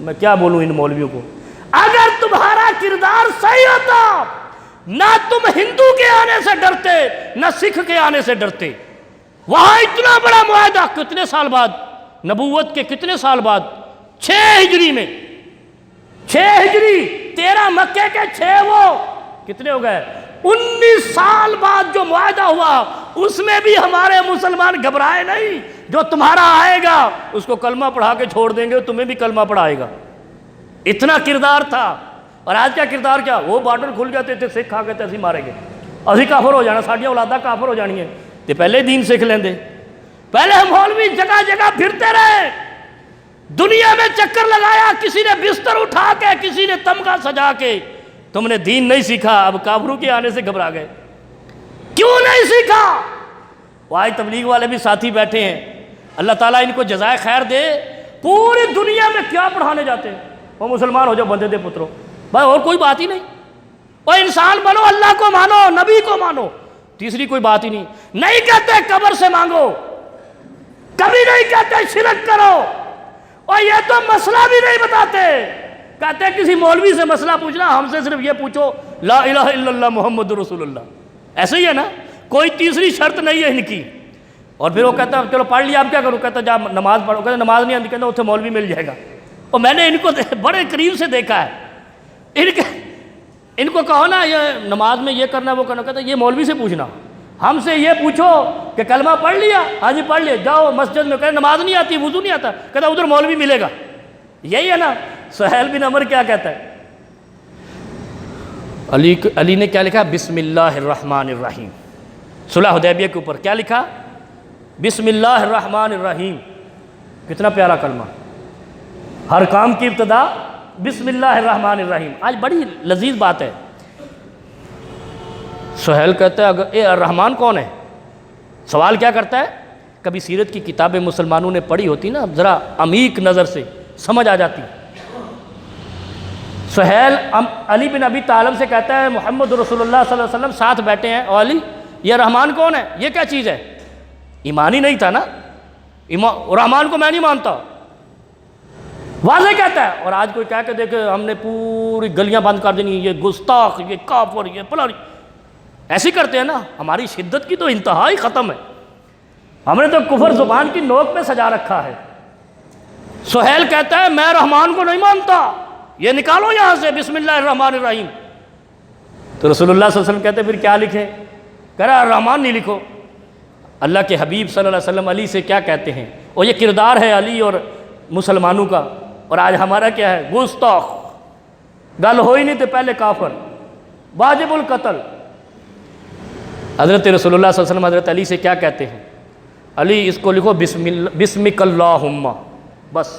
میں کیا بولوں ان مولویوں کو. اگر تمہارا کردار صحیح ہوتا نہ تم ہندو کے آنے سے ڈرتے نہ سکھ کے آنے سے ڈرتے. وہاں اتنا بڑا معاہدہ کتنے سال بعد, نبوت کے کتنے سال بعد, 6 ہجری میں, 6 ہجری 13 مکے کے 6 وہ کتنے ہو گئے, 19 سال بعد جو معاہدہ ہوا اس میں بھی ہمارے مسلمان گھبرائے نہیں. جو تمہارا آئے گا اس کو کلمہ پڑھا کے چھوڑ دیں گے, تمہیں بھی کلمہ پڑھائے گا. اتنا کردار تھا. اور آج کیا کردار, کیا وہ بارڈر کھل جاتے تھے, سکھ آ گئے تھے اسی مارے گے, اسی کافر ہو جانا, ساڈیاں اولاداں کافر ہو جانی ہیں. تو پہلے دین سیکھ لیندے. پہلے ہم مولوی جگہ جگہ پھرتے رہے, دنیا میں چکر لگایا, کسی نے بستر اٹھا کے, کسی نے تمغہ سجا کے. تم نے دین نہیں سیکھا, اب کافروں کے آنے سے گھبرا گئے. کیوں نہیں سیکھا؟ وہ آج تبلیغ والے بھی ساتھی بیٹھے ہیں, اللہ تعالیٰ ان کو جزائے خیر دے. پوری دنیا میں کیا پڑھانے جاتے ہیں, وہ مسلمان ہو جاؤ بندے دے پتروں, بھائی اور کوئی بات ہی نہیں. وہ انسان بنو, اللہ کو مانو, نبی کو مانو, تیسری کوئی بات ہی نہیں. نہیں کہتے قبر سے مانگو, کبھی نہیں کہتے شرک کرو, اور یہ تو مسئلہ بھی نہیں بتاتے. کہتے کسی مولوی سے مسئلہ پوچھنا, ہم سے صرف یہ پوچھو لا الہ الا اللہ محمد رسول اللہ. ایسے ہی ہے نا, کوئی تیسری شرط نہیں ہے ان کی. اور پھر وہ کہتا ہے چلو پڑھ لیا, آپ کیا کروں, کہتا جا نماز پڑھو, کہتا نماز نہیں آتی, کہتا اتنے مولوی مل جائے گا. اور میں نے ان کو بڑے قریب سے دیکھا ہے. ان کو کہو نا یہ نماز میں یہ کرنا وہ کرنا, کہتا یہ مولوی سے پوچھنا, ہم سے یہ پوچھو کہ کلمہ پڑھ لیا, ہاں جی پڑھ لیا, جاؤ مسجد میں, کہتے نماز نہیں آتی, وضو نہیں آتا, کہتا ادھر مولوی ملے گا. یہی ہے نا. سہیل بن عمر کیا کہتا ہے, علی نے کیا لکھا, بسم اللہ الرحمن الرحیم. صلح حدیبیہ کے اوپر کیا لکھا, بسم اللہ الرحمن الرحیم. کتنا پیارا کلمہ, ہر کام کی ابتدا بسم اللہ الرحمن الرحیم. آج بڑی لذیذ بات ہے. سہیل کہتا ہے اگر الرحمن کون ہے, سوال کیا کرتا ہے, کبھی سیرت کی کتابیں مسلمانوں نے پڑھی ہوتی نا, ذرا عمیق نظر سے سمجھ آ جاتی. سہیل علی بن ابی طالب سے کہتا ہے محمد رسول اللہ صلی اللہ علیہ وسلم ساتھ بیٹھے ہیں, اور علی یہ رحمان کون ہے, یہ کیا چیز ہے. ایمان ہی نہیں تھا نا, رحمان کو میں نہیں مانتا, واضح کہتا ہے. اور آج کوئی کہہ کے دیکھے ہم نے پوری گلیاں بند کر دینی, یہ گستاخ, یہ کافر, یہ پلانی, ایسے کرتے ہیں نا. ہماری شدت کی تو انتہا ہی ختم ہے, ہم نے تو کفر زبان کی نوک پہ سجا رکھا ہے. سہیل کہتا ہے میں رحمان کو نہیں مانتا, یہ نکالو یہاں سے بسم اللہ الرحمن الرحیم. تو رسول اللہ صلی اللہ علیہ وسلم کہتے ہیں پھر کیا لکھیں, کہہ رہا الرحمن نہیں لکھو. اللہ کے حبیب صلی اللہ علیہ وسلم علی سے کیا کہتے ہیں, اور یہ کردار ہے علی اور مسلمانوں کا. اور آج ہمارا کیا ہے, گستاخ, گل ہو ہی نہیں تو پہلے کافر, واجب القتل. حضرت رسول اللہ صلی اللہ علیہ وسلم حضرت علی سے کیا کہتے ہیں, علی اس کو لکھو بسمک اللہم, بس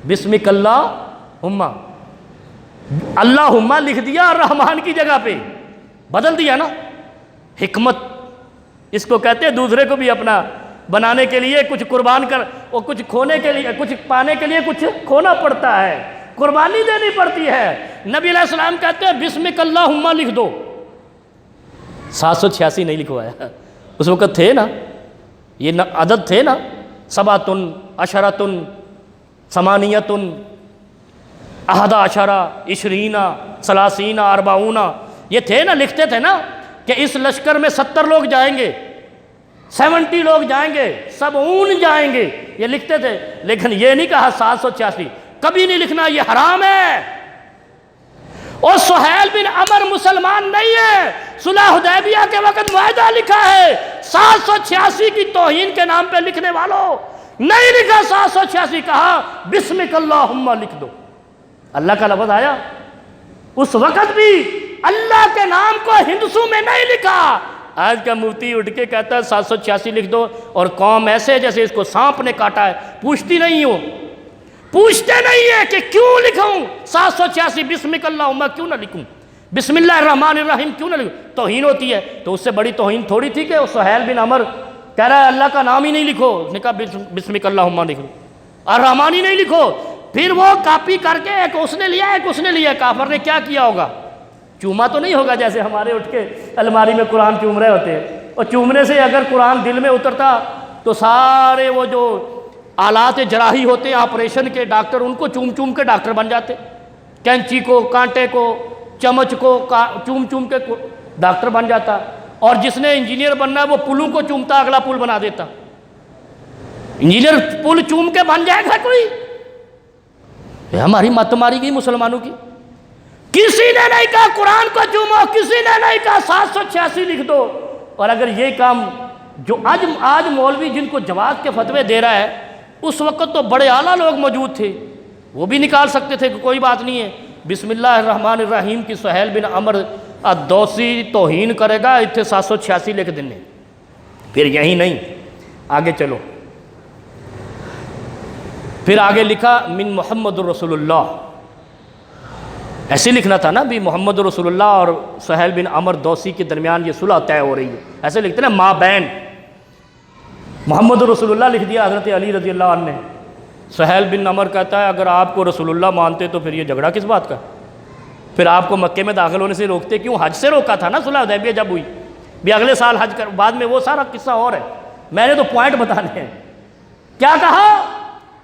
بسمک اللہم. اللہم لکھ دیا, رحمان کی جگہ پہ بدل دیا نا. حکمت اس کو کہتے ہیں, دوسرے کو بھی اپنا بنانے کے لیے کچھ قربان کر, اور کچھ کھونے کے لیے, کچھ پانے کے لیے کچھ کھونا پڑتا ہے, قربانی دینی پڑتی ہے. نبی علیہ السلام کہتے ہیں بسمک اللہم لکھ دو. 786 نہیں لکھوایا, اس وقت تھے نا, یہ عدد تھے نا, سباتن عشرتن ثمانیتن احد عشرہ عشرینہ ثلاثینہ اربعونہ, یہ تھے نا, لکھتے تھے نا کہ اس لشکر میں 70 لوگ جائیں گے, 70 لوگ جائیں گے, 70 جائیں گے, یہ لکھتے تھے. لیکن یہ نہیں کہا 786, کبھی نہیں لکھنا, یہ حرام ہے. اور سہیل بن عمر مسلمان نہیں ہے, صلح حدیبیہ کے وقت معاہدہ لکھا ہے. 786 کی توہین کے نام پہ لکھنے والوں نہیں لکھا 786, کہا بسمک اللہم لکھ دو. اللہ کا لفظ آیا, اس وقت بھی اللہ کے نام کو ہندسوں میں نہیں لکھا. آج کا مفتی اٹھ کے کہتا ہے 786 لکھ دو, اور قوم ایسے جیسے اس کو سانپ نے کاٹا ہے, پوچھتی نہیں ہو, پوچھتے نہیں ہے کہ کیوں لکھوں 786 بسمک اللہم, کیوں نہ لکھوں بسم اللہ الرحمن الرحیم, کیوں نہ لکھوں. توہین ہوتی ہے. تو اس سے بڑی توہین تھوڑی تھی کہ وہ سہیل بن عمر کہہ رہا ہے اللہ کا نام ہی نہیں لکھو, اس نے کہا بسمک اللہم لکھو, الرحمن ہی نہیں لکھو. پھر وہ کاپی کر کے ایک اس نے لیا, ایک اس نے لیا. کافر نے کیا کیا ہوگا, چوما تو نہیں ہوگا جیسے ہمارے اٹھ کے الماری میں قرآن چوم رہے ہوتے ہیں, اور چومنے سے اگر قرآن دل میں اترتا تو سارے وہ جو آلات جراحی ہوتے ہیں آپریشن کے، ڈاکٹر ان کو چوم چوم کے ڈاکٹر بن جاتے، کینچی کو، کانٹے کو، چمچ کو چوم چوم کے ڈاکٹر بن جاتا، اور جس نے انجینئر بننا ہے وہ پلوں کو چومتا اگلا پل بنا دیتا۔ انجینئر پل چوم کے بن جائے گا کوئی؟ یہ ہماری مت ماری گئی مسلمانوں کی۔ کسی نے نہیں کہا قرآن کو چومو، کسی نے نہیں کہا 786 لکھ دو۔ اور اگر یہ کام جو آج مولوی جن کو جواز کے فتوے دے رہا ہے، اس وقت تو بڑے اعلیٰ لوگ موجود تھے، وہ بھی نکال سکتے تھے کہ کوئی بات نہیں ہے، بسم اللہ الرحمن الرحیم کی سہیل بن عمر الدوسی توہین کرے گا، اتنے 786 لکھ دینے۔ پھر یہی نہیں، آگے چلو، پھر آگے لکھا من محمد الرسول اللہ، ایسے لکھنا تھا نا بھی محمد رسول اللہ اور سہیل بن عمر دوسی کے درمیان یہ صلح طے ہو رہی ہے، ایسے لکھتے نا ما بین، محمد رسول اللہ لکھ دیا حضرت علی رضی اللہ عنہ نے۔ سہیل بن عمر کہتا ہے اگر آپ کو رسول اللہ مانتے تو پھر یہ جھگڑا کس بات کا؟ پھر آپ کو مکے میں داخل ہونے سے روکتے کیوں؟ حج سے روکا تھا نا صلح حدیبیہ جب ہوئی، بھی اگلے سال حج کر، بعد میں وہ سارا قصہ اور ہے، میں نے تو پوائنٹ بتانے ہیں۔ کیا کہا؟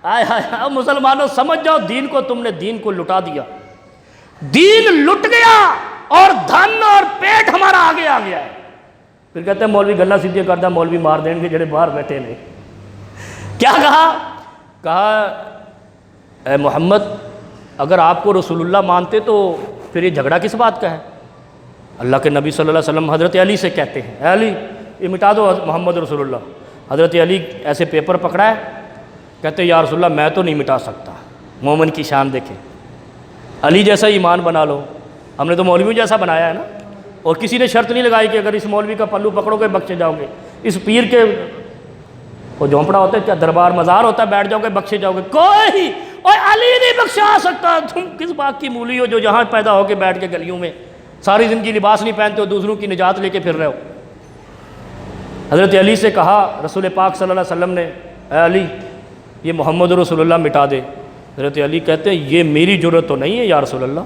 آئے ہائے مسلمانوں سمجھ جاؤ، دین کو تم نے دین کو لٹا دیا، دین لٹ گیا اور دھن اور پیٹ ہمارا آگے آ گیا ہے۔ پھر کہتے ہیں مولوی گلا سیدھی کرتا، مولوی مار دیں گے جڑے باہر بیٹھے نے۔ کیا کہا اے محمد اگر آپ کو رسول اللہ مانتے تو پھر یہ جھگڑا کس بات کا ہے؟ اللہ کے نبی صلی اللہ علیہ وسلم حضرت علی سے کہتے ہیں اے علی یہ مٹا دو محمد رسول اللہ۔ حضرت علی ایسے پیپر پکڑا ہے، کہتے ہیں یا رسول اللہ میں تو نہیں مٹا سکتا۔ مومن کی شان دیکھیں، علی جیسا ایمان بنا لو، ہم نے تو مولویوں جیسا بنایا ہے نا، اور کسی نے شرط نہیں لگائی کہ اگر اس مولوی کا پلو پکڑو گے بخشے جاؤ گے، اس پیر کے وہ جھونپڑا ہوتا ہے کیا دربار مزار ہوتا ہے بیٹھ جاؤ گے بخشے جاؤ گے، کوئی اور علی نہیں بخشا سکتا۔ تم کس بات کی مولی ہو جو جہاں پیدا ہو کے بیٹھ کے گلیوں میں ساری زندگی لباس نہیں پہنتے ہو، دوسروں کی نجات لے کے پھر رہے ہو۔ حضرت علی سے کہا رسول پاک صلی اللہ علیہ وسلم نے اے علی یہ محمد رسول اللہ مٹا دے۔ حضرت علی کہتے ہیں یہ میری جرت تو نہیں ہے یا رسول اللہ۔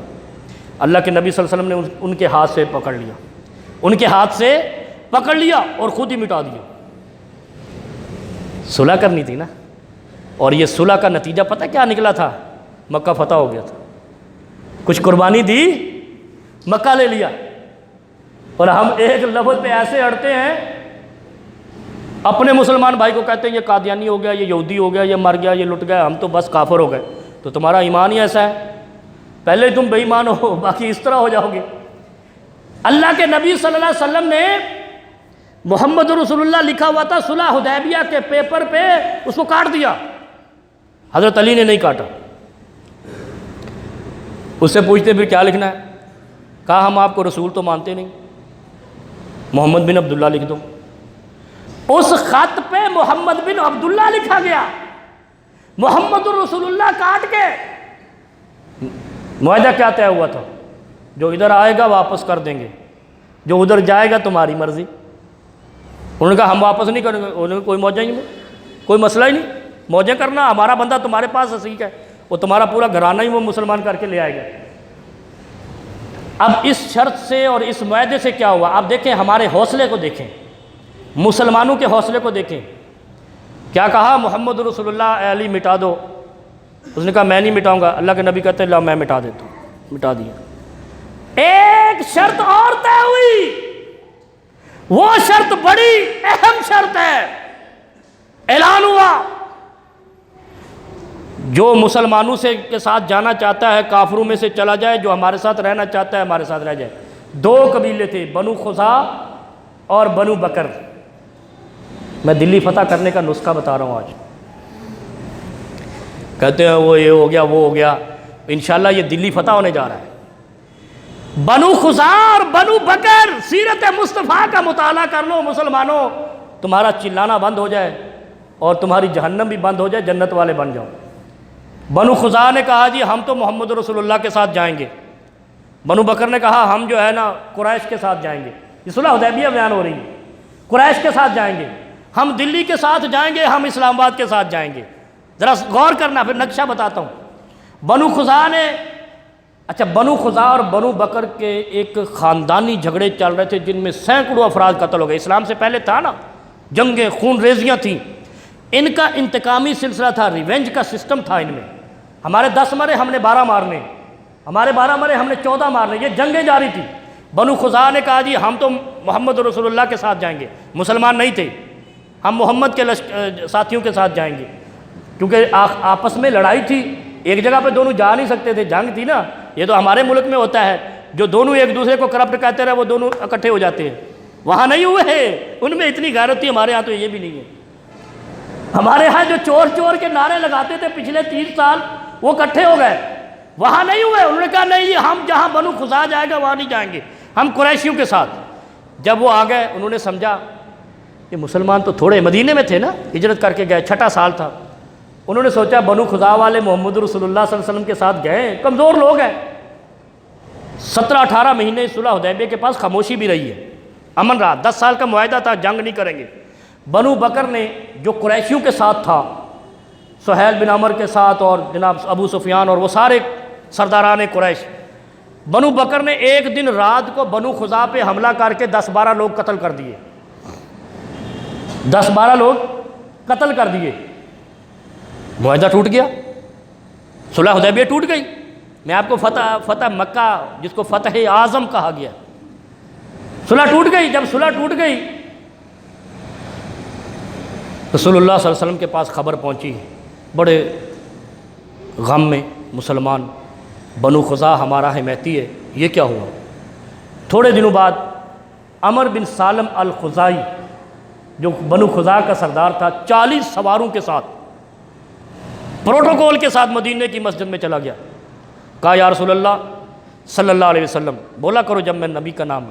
اللہ کے نبی صلی اللہ علیہ وسلم نے ان کے ہاتھ سے پکڑ لیا، ان کے ہاتھ سے پکڑ لیا اور خود ہی مٹا دیا۔ صلح کرنی تھی نا، اور یہ صلح کا نتیجہ پتہ کیا نکلا تھا؟ مکہ فتح ہو گیا تھا، کچھ قربانی دی، مکہ لے لیا۔ اور ہم ایک لفظ پہ ایسے اڑتے ہیں، اپنے مسلمان بھائی کو کہتے ہیں یہ قادیانی ہو گیا، یہ یہودی ہو گیا، یہ مر گیا، یہ لٹ گیا، ہم تو بس کافر ہو گئے۔ تو تمہارا ایمان ہی ایسا ہے، پہلے تم بے ایمان ہو باقی اس طرح ہو جاؤ گے۔ اللہ کے نبی صلی اللہ علیہ وسلم نے محمد رسول اللہ لکھا ہوا تھا صلح حدیبیہ کے پیپر پہ، اس کو کاٹ دیا، حضرت علی نے نہیں کاٹا۔ اس سے پوچھتے پھر کیا لکھنا ہے؟ کہا ہم آپ کو رسول تو مانتے نہیں، محمد بن عبداللہ لکھ دو۔ اس خط پہ محمد بن عبداللہ لکھا گیا، محمد رسول اللہ کاٹ کے۔ معاہدہ کیا طے ہوا تھا؟ جو ادھر آئے گا واپس کر دیں گے، جو ادھر جائے گا تمہاری مرضی۔ انہوں نے کہا ہم واپس نہیں کریں گے، انہوں نے کوئی موجہ ہی نہیں، کوئی مسئلہ ہی نہیں، موجہ کرنا ہمارا بندہ تمہارے پاس ٹھیک ہے، وہ تمہارا پورا گھرانہ ہی وہ مسلمان کر کے لے آئے گا۔ اب اس شرط سے اور اس معاہدے سے کیا ہوا؟ آپ دیکھیں ہمارے حوصلے کو دیکھیں، مسلمانوں کے حوصلے کو دیکھیں۔ کیا کہا محمد رسول اللہ اے علی مٹا دو، اس نے کہا میں نہیں مٹاؤں گا۔ اللہ کے نبی کہتے ہیں لا میں مٹا دیتا ہوں، مٹا دیا۔ ایک شرط اور طے ہوئی، وہ شرط بڑی اہم شرط ہے، اعلان ہوا جو مسلمانوں سے کے ساتھ جانا چاہتا ہے کافروں میں سے چلا جائے، جو ہمارے ساتھ رہنا چاہتا ہے ہمارے ساتھ رہ جائے۔ دو قبیلے تھے، بنو خزاع اور بنو بکر۔ میں دلی فتح کرنے کا نسخہ بتا رہا ہوں آج۔ کہتے ہیں وہ یہ ہو گیا وہ ہو گیا، انشاءاللہ یہ دلی فتح ہونے جا رہا ہے۔ بنو خزاع اور بنو بکر، سیرت مصطفیٰ کا مطالعہ کر لو مسلمانوں، تمہارا چلانا بند ہو جائے اور تمہاری جہنم بھی بند ہو جائے، جنت والے بن جاؤ۔ بنو خزاع نے کہا جی ہم تو محمد رسول اللہ کے ساتھ جائیں گے۔ بنو بکر نے کہا ہم جو ہے نا قریش کے ساتھ جائیں گے۔ یہ صلح حدیبیہ بیان ہو رہی ہے، قریش کے ساتھ جائیں گے، ہم دلی کے ساتھ جائیں گے، ہم اسلام آباد کے ساتھ جائیں گے۔ ذرا غور کرنا، پھر نقشہ بتاتا ہوں۔ بنو خزاع نے، اچھا بنو خزاع اور بنو بکر کے ایک خاندانی جھگڑے چل رہے تھے جن میں سینکڑوں افراد قتل ہو گئے۔ اسلام سے پہلے تھا نا، جنگیں خون ریزیاں تھیں۔ ان کا انتقامی سلسلہ تھا، ریونج کا سسٹم تھا ان میں. ہمارے 10 مرے ہم نے 12 مارنے، ہمارے 12 مرے ہم نے 14 مارنے. یہ جنگیں جاری تھی. بنو خزاعہ نے کہا جی ہم تو محمد رسول اللہ کے ساتھ جائیں گے، مسلمان نہیں تھے، ہم محمد کے ساتھیوں کے ساتھ جائیں گے، کیونکہ آپس میں لڑائی تھی، ایک جگہ پہ دونوں جا نہیں سکتے تھے، جنگ تھی نا. یہ تو ہمارے ملک میں ہوتا ہے، جو دونوں ایک دوسرے کو کرپٹ کہتے رہے وہ دونوں اکٹھے ہو جاتے ہیں. وہاں نہیں ہوئے ہیں، ان میں اتنی غیرت تھی. ہمارے ہاں تو یہ بھی نہیں ہے. ہمارے ہاں جو چور چور کے نعرے لگاتے تھے پچھلے 30 سال وہ اکٹھے ہو گئے. وہاں نہیں ہوئے. انہوں نے کہا نہیں ہم جہاں بنو خزاعہ جائے گا وہاں نہیں جائیں گے، ہم قریشیوں کے ساتھ. جب وہ آ گئے انہوں نے سمجھا کہ مسلمان تو تھوڑے مدینے میں تھے نا، ہجرت کر کے گئے، 6واں سال تھا. انہوں نے سوچا بنو خزاعہ والے محمد رسول اللہ صلی اللہ علیہ وسلم کے ساتھ گئے، کمزور لوگ ہیں. 17-18 مہینے صلح حدیبیہ کے پاس خاموشی بھی رہی ہے، امن رہا. 10 سال کا معاہدہ تھا، جنگ نہیں کریں گے. بنو بکر نے جو قریشیوں کے ساتھ تھا، سہیل بن عمر کے ساتھ اور جناب ابو سفیان اور وہ سارے سرداران قریش، بنو بکر نے ایک دن رات کو بنو خزاعہ پہ حملہ کر کے 10-12 لوگ قتل کر دیے. 10-12 لوگ قتل کر دیے. معاہدہ ٹوٹ گیا، صلح حدیبیہ ٹوٹ گئی. میں آپ کو فتح مکہ جس کو فتح اعظم کہا گیا، صلح ٹوٹ گئی. جب صلح ٹوٹ گئی رسول اللہ صلی اللہ علیہ وسلم کے پاس خبر پہنچی، بڑے غم میں مسلمان، بنو خزاعہ ہمارا حمیتی ہے، یہ کیا ہوا؟ تھوڑے دنوں بعد عمر بن سالم الخزاعی جو بنو خزاعہ کا سردار تھا، 40 سواروں کے ساتھ پروٹوکول کے ساتھ مدینے کی مسجد میں چلا گیا. کہا یا رسول اللہ صلی اللہ علیہ وسلم، بولا کرو جب میں نبی کا نام،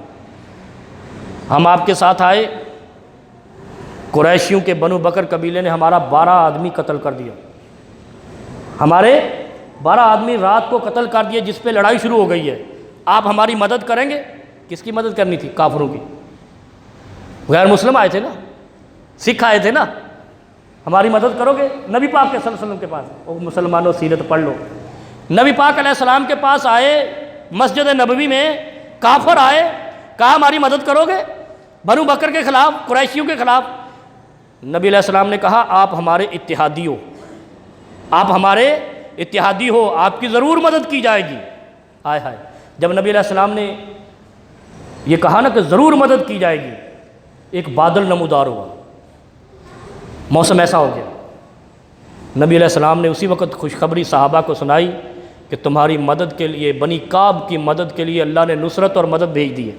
ہم آپ کے ساتھ آئے، قریشیوں کے بنو بکر قبیلے نے ہمارا 12 آدمی قتل کر دیا، ہمارے 12 آدمی رات کو قتل کر دیے، جس پہ لڑائی شروع ہو گئی ہے. آپ ہماری مدد کریں گے؟ کس کی مدد کرنی تھی؟ کافروں کی. غیر مسلم آئے تھے نا، سکھ آئے تھے نا. ہماری مدد کرو گے؟ نبی پاک کے صلی اللہ علیہ وسلم کے پاس، او مسلمانوں سیرت پڑھ لو. نبی پاک علیہ السلام کے پاس آئے، مسجد نبوی میں کافر آئے، کہا ہماری مدد کرو گے بنو بکر کے خلاف، قریشیوں کے خلاف؟ نبی علیہ السلام نے کہا آپ ہمارے اتحادی ہو، آپ ہمارے اتحادی ہو، آپ کی ضرور مدد کی جائے گی. آئے ہائے. جب نبی علیہ السلام نے یہ کہا نا کہ ضرور مدد کی جائے گی، ایک بادل نمودار ہوا، موسم ایسا ہو گیا. نبی علیہ السلام نے اسی وقت خوشخبری صحابہ کو سنائی کہ تمہاری مدد کے لیے، بنی کعب کی مدد کے لیے اللہ نے نصرت اور مدد بھیج دی ہے.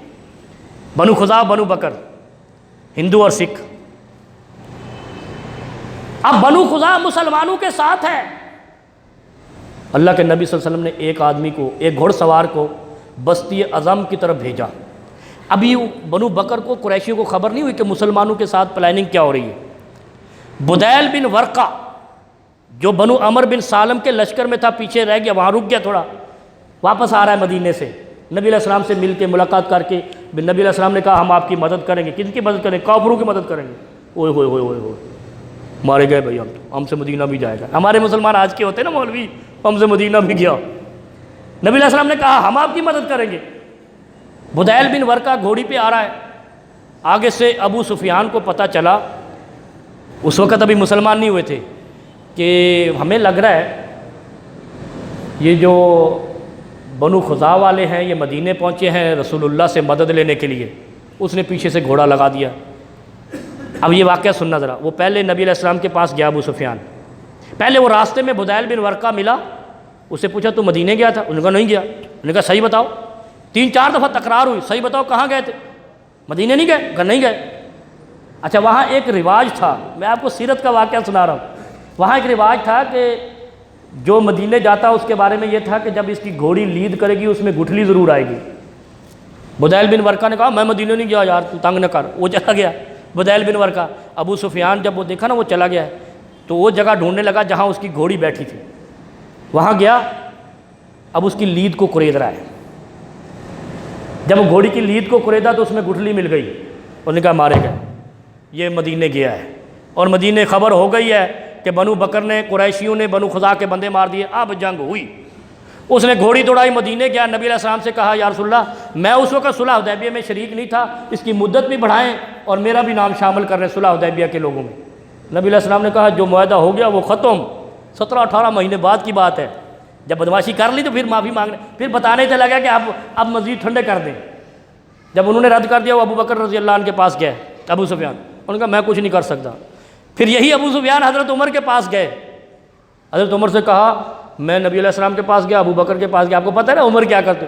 بنو خزاعہ، بنو بکر، ہندو اور سکھ. اب بنو خزاعہ مسلمانوں کے ساتھ ہے. اللہ کے نبی صلی اللہ علیہ وسلم نے ایک آدمی کو، ایک گھوڑ سوار کو بستی اعظم کی طرف بھیجا. ابھی بنو بکر کو، قریشیوں کو خبر نہیں ہوئی کہ مسلمانوں کے ساتھ پلاننگ کیا ہو رہی ہے. بدیل بن ورقہ جو بنو عمر بن سالم کے لشکر میں تھا، پیچھے رہ گیا، وہاں رک گیا تھوڑا، واپس آ رہا ہے مدینے سے. نبی علیہ السلام سے مل کے ملاقات کر کے نبی علیہ السلام نے کہا ہم آپ کی مدد کریں گے. کن کی مدد کریں گے؟ کافروں کی مدد کریں گے. اوئے ہوئے ہوئے ہوئے ہوئے، مارے گئے بھائی، ہم سے مدینہ بھی جائے گا. ہمارے مسلمان آج کے ہوتے ہیں نا مولوی، ہم سے مدینہ بھی گیا. نبی علیہ السلام نے کہا ہم آپ کی مدد کریں گے. بدیل بن ورقہ گھوڑی پہ آ رہا ہے، آگے سے ابو سفیان کو پتہ چلا، اس وقت ابھی مسلمان نہیں ہوئے تھے، کہ ہمیں لگ رہا ہے یہ جو بنو خزاعہ والے ہیں یہ مدینے پہنچے ہیں رسول اللہ سے مدد لینے کے لیے. اس نے پیچھے سے گھوڑا لگا دیا. اب یہ واقعہ سننا ذرا. وہ پہلے نبی علیہ السلام کے پاس گیا ابو سفیان. پہلے وہ راستے میں بدیل بن ورقہ ملا، اس سے پوچھا تو مدینے گیا تھا؟ انہوں نے کہا نہیں گیا. انہوں نے کہا صحیح بتاؤ. 3-4 دفعہ تکرار ہوئی، صحیح بتاؤ کہاں گئے تھے؟ مدینے نہیں گئے؟ کہا نہیں گئے. اچھا وہاں ایک رواج تھا، میں آپ کو سیرت کا واقعہ سنا رہا ہوں. وہاں ایک رواج تھا کہ جو مدینے جاتا اس کے بارے میں یہ تھا کہ جب اس کی گھوڑی لید کرے گی اس میں گٹھلی ضرور آئے گی. بدیل بن ورقہ نے کہا میں مدینے نہیں گیا یار، تو تنگ نہ کر. وہ چلا گیا بدیل بن ورقہ. ابو سفیان جب وہ دیکھا نا وہ چلا گیا ہے، تو وہ جگہ ڈھونڈنے لگا جہاں اس کی گھوڑی بیٹھی تھی. وہاں گیا، اب اس کی لید کو قرید رہا ہے. جب وہ گھوڑی کی لید کو قریدا تو اس میں گٹھلی مل گئی. انہوں نے کہا مارے گئے، یہ مدینے گیا ہے. اور مدینے خبر ہو گئی ہے کہ بنو بکر نے، قریشیوں نے بنو خزاعہ کے بندے مار دیے. اب جنگ ہوئی. اس نے گھوڑی دوڑائی، مدینے گیا. نبی علیہ السلام سے کہا یا رسول اللہ میں اس وقت صلح حدیبیہ میں شریک نہیں تھا، اس کی مدت بھی بڑھائیں اور میرا بھی نام شامل کر رہے ہیں صلح حدیبیہ کے لوگوں میں. نبی علیہ السلام نے کہا جو معاہدہ ہو گیا وہ ختم، 17-18 مہینے بعد کی بات ہے، جب بدماشی کر لی تو پھر معافی مانگنے، پھر بتانے چلا گیا کہ اب مزید ٹھنڈے کر دیں۔ جب انہوں نے رد کر دیا وہ ابو بکر رضی اللہ عنہ کے پاس گئے، ابو سفیان، انہوں نے کہا میں کچھ نہیں کر سکتا۔ پھر یہی ابو سفیان حضرت عمر کے پاس گئے، حضرت عمر سے کہا میں نبی علیہ السلام کے پاس گیا، ابو بکر کے پاس گیا، آپ کو پتہ ہے نا عمر کیا کرتے،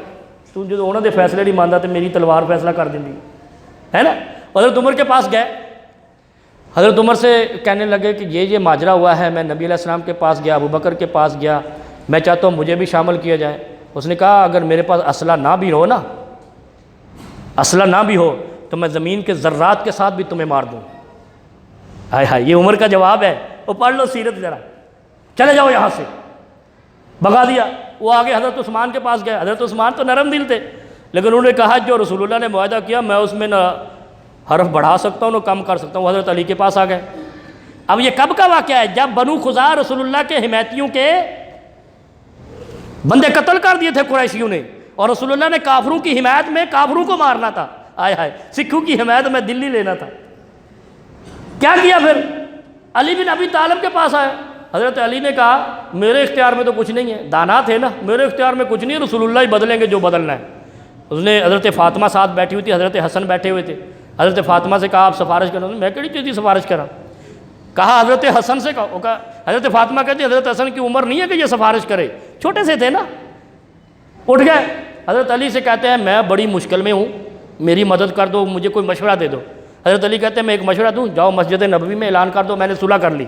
تو جو انہوں نے فیصلے نہیں مانتا تو میری تلوار فیصلہ کر دیں گی، ہے نا۔ حضرت عمر کے پاس گئے، حضرت عمر سے کہنے لگے کہ یہ ماجرا ہوا ہے، میں نبی علیہ السلام کے پاس گیا، ابو بکر کے پاس گیا، میں چاہتا ہوں مجھے بھی شامل کیا جائے۔ اس نے کہا اگر میرے پاس اسلحہ نہ بھی ہو نا، اسلحہ نہ بھی ہو تو میں زمین کے ذرات کے ساتھ بھی تمہیں مار دوں۔ ہائے ہائے، یہ عمر کا جواب ہے، وہ پڑھ لو سیرت ذرا، چلے جاؤ یہاں سے، بھگا دیا۔ وہ آگے حضرت عثمان کے پاس گئے، حضرت عثمان تو نرم دل تھے، لیکن انہوں نے کہا جو رسول اللہ نے معاہدہ کیا میں اس میں نہ حرف بڑھا سکتا ہوں نہ کم کر سکتا ہوں۔ حضرت علی کے پاس آ گئے۔ اب یہ کب کا واقعہ ہے؟ جب بنو خزاعہ رسول اللہ کے حمایتیوں کے بندے قتل کر دیے تھے قریشیوں نے، اور رسول اللہ نے کافروں کی حمایت میں کافروں کو مارنا تھا، آئے ہائے، سکھوں کی حمایت میں دلی لینا تھا۔ کیا کیا پھر؟ علی بن ابی طالب کے پاس آئے، حضرت علی نے کہا میرے اختیار میں تو کچھ نہیں ہے، دانا تھے نا، میرے اختیار میں کچھ نہیں ہے، رسول اللہ ہی بدلیں گے جو بدلنا ہے۔ اس نے حضرت فاطمہ ساتھ بیٹھی ہوئی تھی، حضرت حسن بیٹھے ہوئے تھے، حضرت فاطمہ سے کہا آپ سفارش کرو، میں کہڑی چیز کی سفارش کرا؟ کہا حضرت حسن سے کہا، حضرت فاطمہ کہتی حضرت حسن کی عمر نہیں ہے کہ یہ سفارش کرے، چھوٹے سے تھے نا۔ اٹھ گئے، حضرت علی سے کہتے ہیں میں بڑی مشکل میں ہوں، میری مدد کر دو، مجھے کوئی مشورہ دے دو۔ حضرت علی کہتے ہیں میں ایک مشورہ دوں، جاؤ مسجد نبوی میں اعلان کر دو میں نے صلح کر لی۔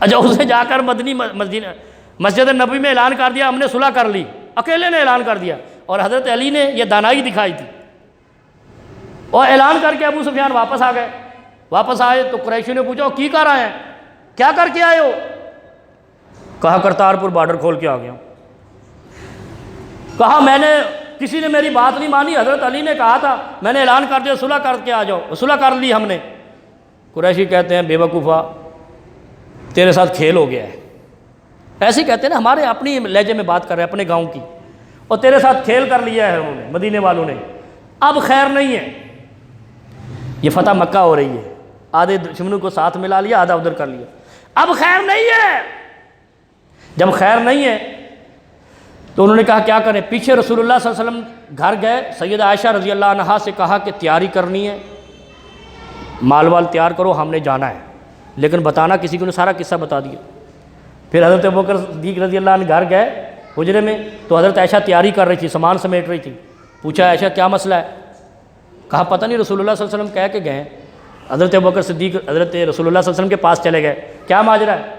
اچھا، اسے جا کر مسجد نبوی میں اعلان کر دیا ہم نے صلح کر لی، اکیلے نے اعلان کر دیا، اور حضرت علی نے یہ دانائی دکھائی تھی، اور اعلان کر کے ابو سفیان واپس آ گئے۔ واپس آئے تو قریشی نے پوچھا کی کر آئے ہیں، کیا کر کے آئے ہو؟ کہا کرتارپور بارڈر کھول کے آ گیا۔ کہا میں نے کسی نے میری بات نہیں مانی، حضرت علی نے کہا تھا میں نے اعلان کر دیا صلح کر کے آ جاؤ، صلح کر لی ہم نے۔ قریشی کہتے ہیں بے وقوفا تیرے ساتھ کھیل ہو گیا ہے، ایسے ہی کہتے ہیں نا، ہمارے اپنی لہجے میں بات کر رہے ہیں اپنے گاؤں کی، اور تیرے ساتھ کھیل کر لیا ہے انہوں نے، مدینے والوں نے، اب خیر نہیں ہے۔ یہ فتح مکہ ہو رہی ہے، آدھے دشمنوں کو ساتھ ملا لیا، آدھا ادھر کر لیا، اب خیر نہیں ہے۔ جب خیر نہیں ہے تو انہوں نے کہا کیا کریں؟ پیچھے رسول اللہ صلی اللہ علیہ وسلم گھر گئے، سیدہ عائشہ رضی اللہ عنہا سے کہا کہ تیاری کرنی ہے، مال وال تیار کرو، ہم نے جانا ہے، لیکن بتانا کسی کو، نے سارا قصہ بتا دیا۔ پھر حضرت ابوبکر صدیق رضی اللہ عنہ گھر گئے حجرے میں، تو حضرت عائشہ تیاری کر رہی تھی، سامان سمیٹ رہی تھی۔ پوچھا عائشہ کیا مسئلہ ہے؟ کہا پتہ نہیں، رسول اللہ صلی اللہ علیہ وسلم کہہ کے گئے۔ حضرت ابوبکر صدیق حضرت رسول اللہ صلی اللہ علیہ وسلم کے پاس چلے گئے، کیا ماجرا ہے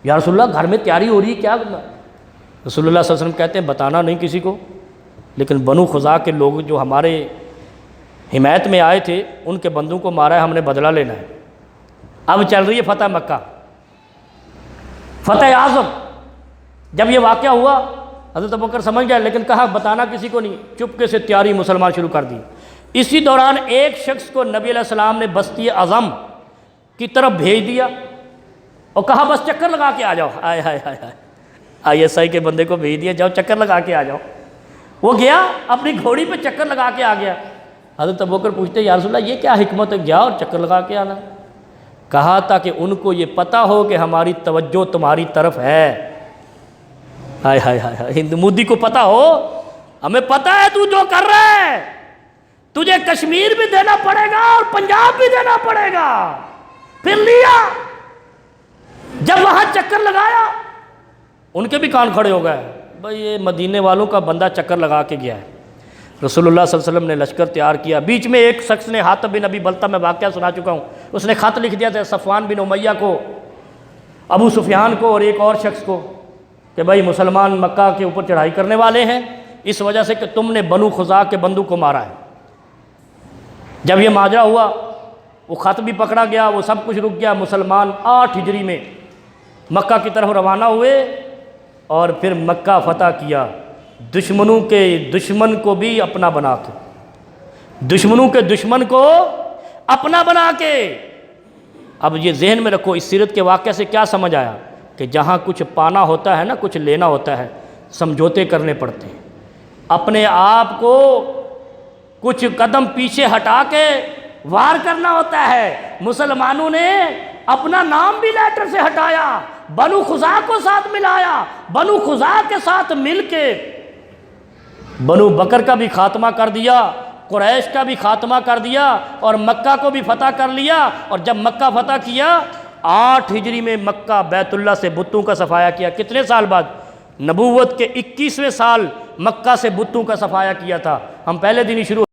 یا رسول اللہ؟ گھر میں تیاری ہو رہی ہے کیا؟ رسول اللہ صلی اللہ علیہ وسلم کہتے ہیں بتانا نہیں کسی کو، لیکن بنو خزاعہ کے لوگ جو ہمارے حمایت میں آئے تھے ان کے بندوں کو مارا ہے، ہم نے بدلہ لینا ہے۔ اب چل رہی ہے فتح مکہ، فتح اعظم۔ جب یہ واقعہ ہوا حضرت ابوبکر سمجھ گئے، لیکن کہا بتانا کسی کو نہیں، چپکے سے تیاری مسلمان شروع کر دی۔ اسی دوران ایک شخص کو نبی علیہ السلام نے بستی اعظم کی طرف بھیج دیا اور کہا بس چکر لگا کے آ جاؤ۔ آئے ہائے ہائے ہائے، ISI کے بندے کو بھیج دیا، جاؤ چکر لگا کے آ جاؤ۔ وہ گیا اپنی گھوڑی پہ چکر لگا کے آ گیا۔ حضرت ابوبکر پوچھتے یا رسول اللہ یہ کیا حکمت ہے گیا اور چکر لگا کے آنا؟ کہا تاکہ ان کو یہ پتہ ہو کہ ہماری توجہ تمہاری طرف ہے۔ ہائے ہائے ہائے، ہند مودی کو پتہ ہو، ہمیں پتہ ہے تو جو کر رہا ہے، تجھے کشمیر بھی دینا پڑے گا اور پنجاب بھی دینا پڑے گا۔ پھر لیا، جب وہاں چکر لگایا ان کے بھی کان کھڑے ہو گئے، بھئی یہ مدینے والوں کا بندہ چکر لگا کے گیا ہے۔ رسول اللہ صلی اللہ علیہ وسلم نے لشکر تیار کیا۔ بیچ میں ایک شخص نے، حاتب بن ابی بلتہ، میں واقعہ سنا چکا ہوں، اس نے خط لکھ دیا تھا صفوان بن امیہ کو، ابو سفیان کو اور ایک اور شخص کو کہ بھائی مسلمان مکہ کے اوپر چڑھائی کرنے والے ہیں اس وجہ سے کہ تم نے بنو خزاعہ کے بندوں کو مارا ہے۔ جب یہ ماجرا ہوا وہ خط بھی پکڑا گیا، وہ سب کچھ رک گیا۔ مسلمان 8 ہجری میں مکہ کی طرف روانہ ہوئے اور پھر مکہ فتح کیا، دشمنوں کے دشمن کو بھی اپنا بنا کے، دشمنوں کے دشمن کو اپنا بنا کے۔ اب یہ ذہن میں رکھو، اس سیرت کے واقعے سے کیا سمجھ آیا کہ جہاں کچھ پانا ہوتا ہے نا، کچھ لینا ہوتا ہے، سمجھوتے کرنے پڑتے ہیں۔ اپنے آپ کو کچھ قدم پیچھے ہٹا کے وار کرنا ہوتا ہے۔ مسلمانوں نے اپنا نام بھی لیٹر سے ہٹایا، بنو خزاع کو ساتھ ملایا، بنو خزاع کے ساتھ مل کے بنو بکر کا بھی خاتمہ کر دیا، قریش کا بھی خاتمہ کر دیا، اور مکہ کو بھی فتح کر لیا۔ اور جب مکہ فتح کیا 8 ہجری میں مکہ بیت اللہ سے بتوں کا صفایا کیا۔ کتنے سال بعد؟ نبوت کے 21ویں سال مکہ سے بتوں کا صفایا کیا تھا۔ ہم پہلے دن ہی شروع